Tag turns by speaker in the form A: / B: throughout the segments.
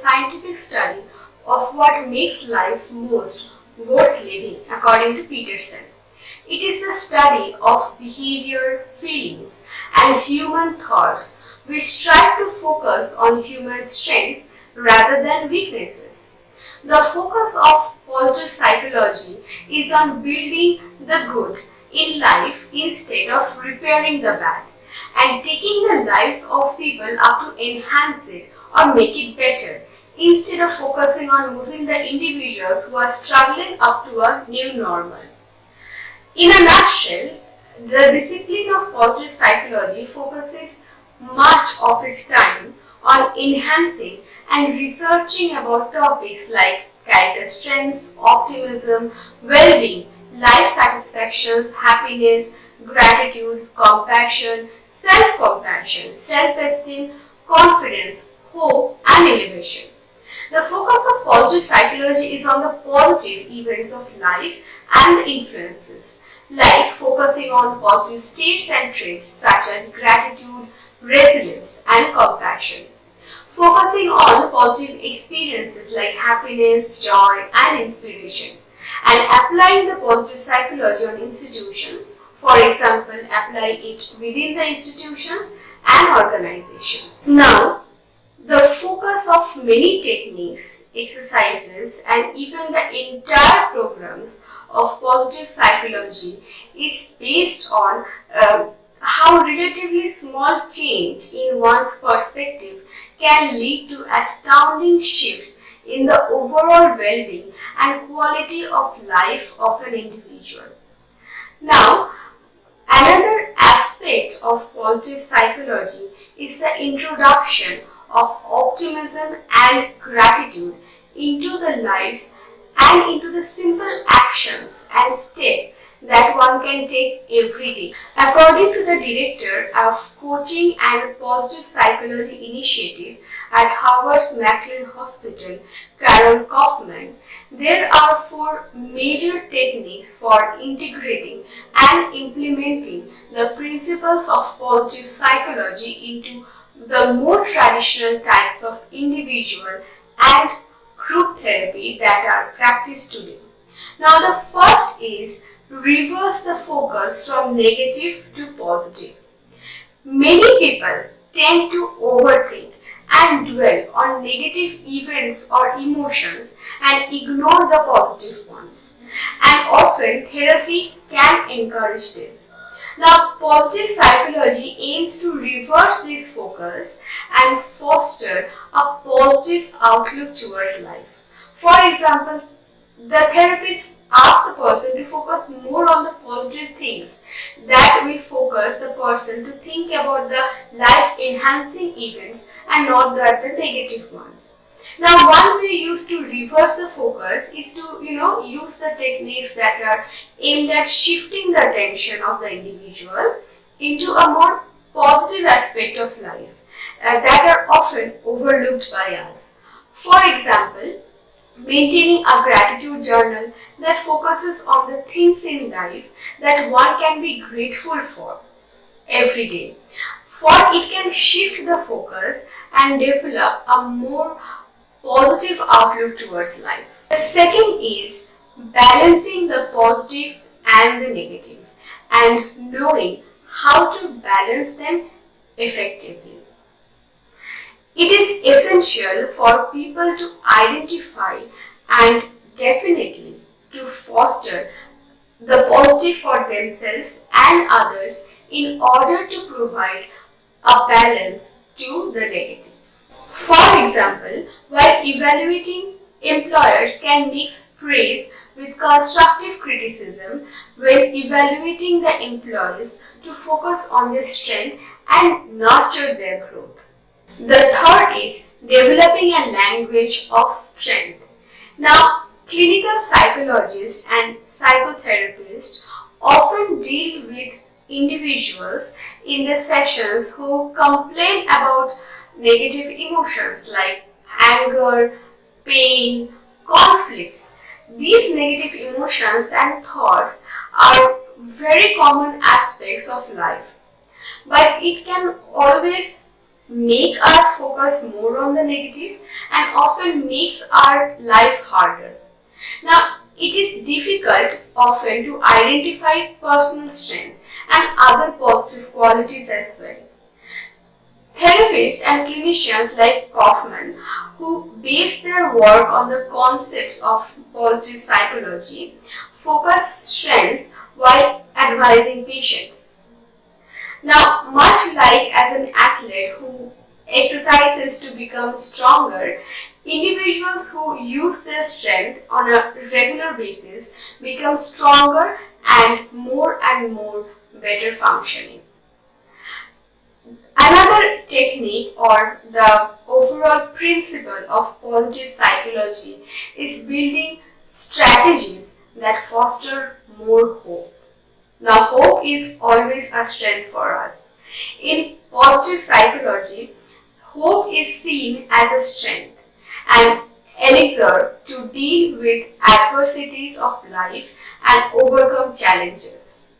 A: scientific study of what makes life most worth living, according to Peterson. It is the study of behavior, feelings, and human thoughts which strive to focus on human strengths rather than weaknesses. The focus of positive psychology is on building the good in life instead of repairing the bad, and taking the lives of people up to enhance it or make it better, instead of focusing on moving the individuals who are struggling up to a new normal. In a nutshell, the discipline of positive psychology focuses much of its time on enhancing and researching about topics like character strengths, optimism, well-being, life satisfactions, happiness, gratitude, compassion, self-compassion, self-esteem, confidence, hope, and elevation. The focus of positive psychology is on the positive events of life and the influences, like focusing on positive states and traits such as gratitude, resilience, and compassion. Focusing on positive experiences like happiness, joy, and inspiration, and applying the positive psychology on institutions. For example, apply it within the institutions and organizations. Now, the focus of many techniques, exercises, and even the entire programs of positive psychology is based on how relatively small change in one's perspective can lead to astounding shifts in the overall well-being and quality of life of an individual. Now, another aspect of positive psychology is the introduction of optimism and gratitude into the lives and into the simple actions and steps that one can take every day. According to the director of Coaching and Positive Psychology Initiative at Harvard's McLean Hospital, Carol Kaufman, there are 4 major techniques for integrating and implementing the principles of positive psychology into the more traditional types of individual and group therapy that are practiced today. Now, the first is reverse the focus from negative to positive. Many people tend to overthink and dwell on negative events or emotions and ignore the positive ones. And often therapy can encourage this. Now, positive psychology aims to reverse this focus and foster a positive outlook towards life. For example, the therapist asks the person to focus more on the positive things that will focus the person to think about the life-enhancing events and not the negative ones. Now, one way used to reverse the focus is to, use the techniques that are aimed at shifting the attention of the individual into a more positive aspect of life that are often overlooked by us. For example, maintaining a gratitude journal that focuses on the things in life that one can be grateful for every day. For it can shift the focus and develop a more positive outlook towards life. The second is balancing the positive and the negative and knowing how to balance them effectively. It is essential for people to identify and definitely to foster the positive for themselves and others in order to provide a balance to the negatives. For example, while evaluating, employers can mix praise with constructive criticism when evaluating the employees to focus on their strength and nurture their growth. The third is developing a language of strength. Now, clinical psychologists and psychotherapists often deal with individuals in the sessions who complain about negative emotions like anger, pain, conflicts. These negative emotions and thoughts are very common aspects of life, but it can always make us focus more on the negative and often makes our life harder. Now, it is difficult often to identify personal strength and other positive qualities as well. Therapists and clinicians like Kaufman, who base their work on the concepts of positive psychology, focus strengths while advising patients. Now, much like as an athlete who exercises to become stronger, individuals who use their strength on a regular basis become stronger and more better functioning. Another technique or the overall principle of positive psychology is building strategies that foster more hope. Now, hope is always a strength for us. In positive psychology, hope is seen as a strength, an elixir to deal with adversities of life and overcome challenges.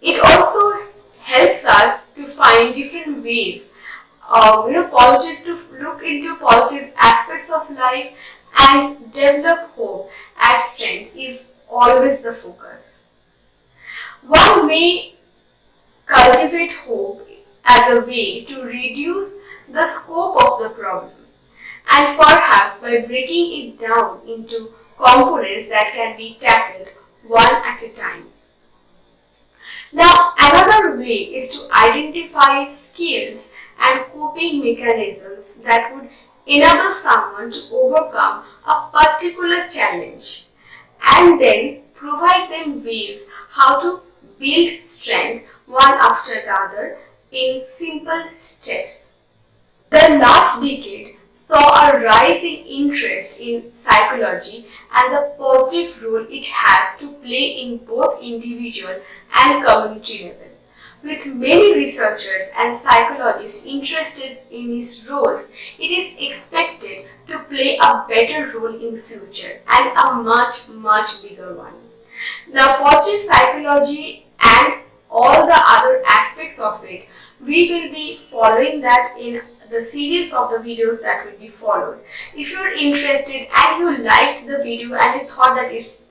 A: It also helps us to find different ways, positive, to look into positive aspects of life and develop hope as strength is always the focus. One may cultivate hope as a way to reduce the scope of the problem, and perhaps by breaking it down into components that can be tackled one at a time. Now, another way is to identify skills and coping mechanisms that would enable someone to overcome a particular challenge and then provide them ways how to build strength one after the other in simple steps. The last decade saw a rising interest in psychology and the positive role it has to play in both individual and community level. With many researchers and psychologists interested in its roles, it is expected to play a better role in future and a much bigger one. Now, positive psychology and all the other aspects of it, we will be following that in the series of the videos that will be followed. If you are interested and you liked the video and you thought that is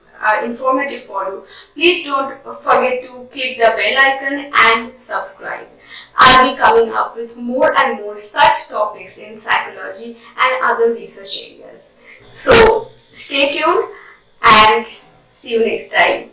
A: informative for you, please don't forget to click the bell icon and subscribe. I'll be coming up with more and more such topics in psychology and other research areas. So stay tuned and see you next time.